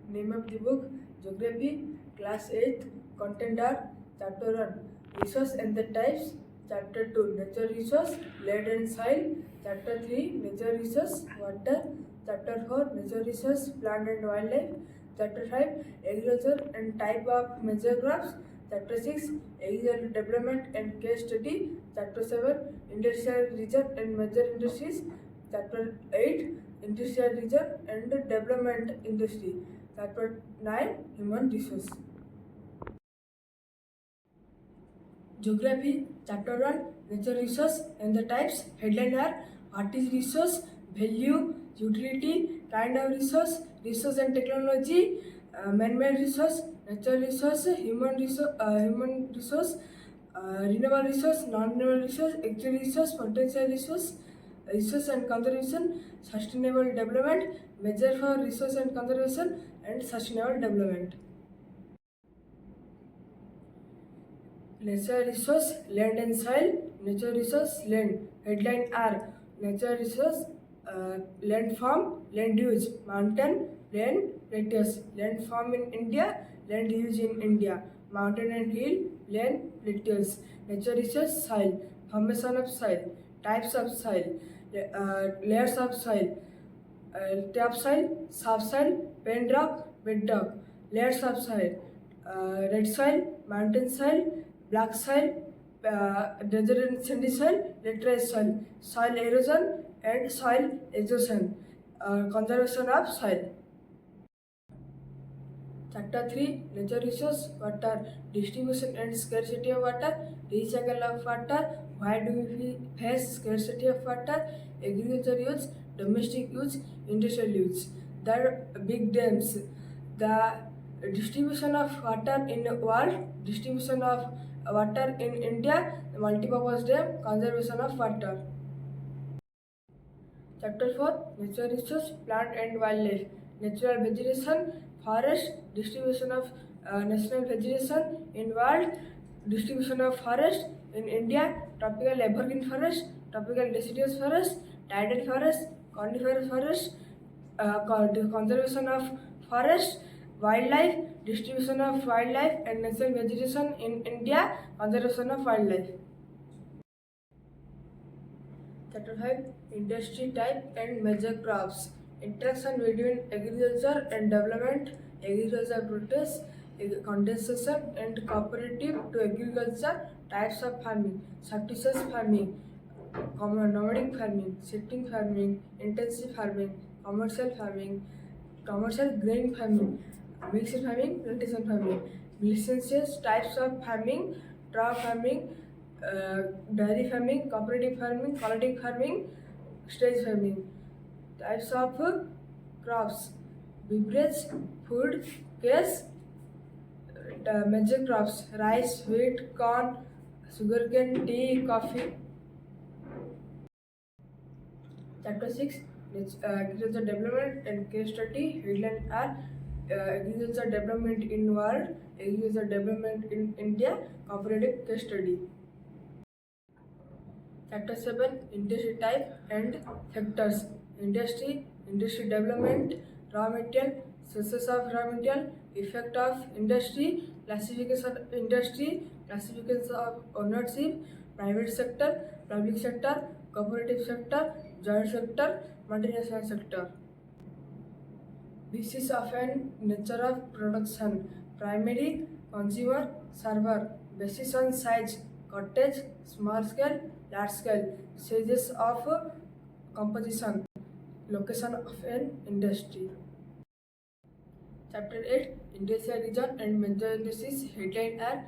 Name of the book Geography, Class 8th, Content are Chapter 1 Resource and the Types, Chapter 2 Nature Resource, Land and Soil, Chapter 3 Nature Resource, Water, Chapter 4 Nature Resource, Plant and Wildlife, Chapter 5 Agriculture and Type of Major Crops, Chapter 6 Agricultural Development and Case Study, Chapter 7 Industrial Region and Major Industries, Chapter 8 Industrial Region and Development Industry, Chapter 9 Human Resource. Geography, Chapter 1 Nature Resource and the Types. Headline are what is resource, value, utility, kind of resource, resource and technology, man-made resource, natural resource, human resource, renewable resource, non-renewable resource, actual resource, potential resource, resource and conservation, sustainable development, measure for resource and conservation, and sustainable development. Natural resource, land and soil. Natural resource, land. Headline are natural resource, land form, land use, mountain, plain, plateaus. Land form in India, land use in India, mountain and hill, land, plateaus. Natural resource, soil, formation of soil, types of soil, layers of soil, topsoil, subsoil, bed rock, bedrock, layers of soil, red soil, mountain soil, black soil, desert and sandy soil, laterite soil, soil erosion and soil exhaustion, conservation of soil. Chapter 3 Nature Resource, Water, Distribution and Scarcity of Water, Recycle of Water, why do we face scarcity of water, agriculture use, domestic use, industrial use. The big dams, the distribution of water in the world, distribution of water in India, multipurpose dam, conservation of water. Chapter 4 Natural Resource, Plant and Wildlife, Natural Vegetation, Forest, Distribution of national vegetation in world, distribution of forest in India, tropical evergreen forest, tropical deciduous forest, tidal forest, coniferous forest, conservation of forest, wildlife, distribution of wildlife and national vegetation in India, conservation of wildlife. Chapter 5 Industry Type and Major Crops, Interaction between Agriculture and Development, Agriculture Produce, Condensation and Cooperative to Agriculture, Types of Farming, Subsistence Farming, Nomadic Farming, Shifting Farming, Intensive Farming, Commercial Farming, Commercial Grain Farming, Mixed Farming, Plantation Farming, Licenses, Types of Farming, Crop Farming, dairy farming, cooperative farming, collective farming, stage farming. Types of crops, beverage, food, case, major crops, rice, wheat, corn, sugarcane, tea, coffee. Chapter 6 Agriculture Development and Case Study. Headline are Agriculture Development in World, Agriculture Development in India, Cooperative Case Study. Chapter 7 Industry Type and Factors, Industry, Industry Development, Raw Material, Sources of Raw Material, Effect of Industry, Classification of Industry, Classification of Ownership, Private Sector, Public Sector, Cooperative Sector, Joint Sector, Multinational Sector. Basis of an nature of production, primary, consumer, server, basis on size, cottage, small scale, large scale, stages of composition, location of an industry. Chapter 8 Industrial Region and Major Industries. Headline are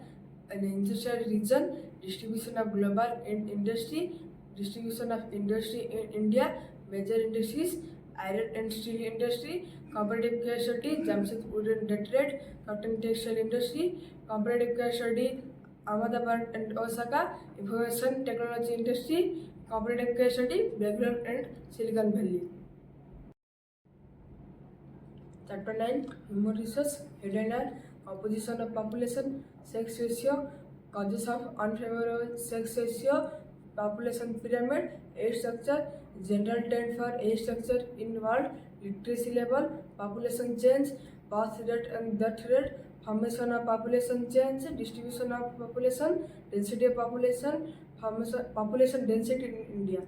an industrial region, distribution of global industry, distribution of industry in India, major industries, iron and steel industry, comparative case study, Jamshedpur and Detroit, cotton textile industry, comparative case study, Ahmedabad and Osaka, information technology industry, comparative case study, Bangalore and Silicon Valley. Chapter 9 Human Resource. Headline are composition of population, sex ratio, causes of unfavorable sex ratio, population pyramid, age structure, general trend for age structure in world, literacy level, population change, birth rate and death rate, formation of population change, distribution of population, density of population, formation, population density in India.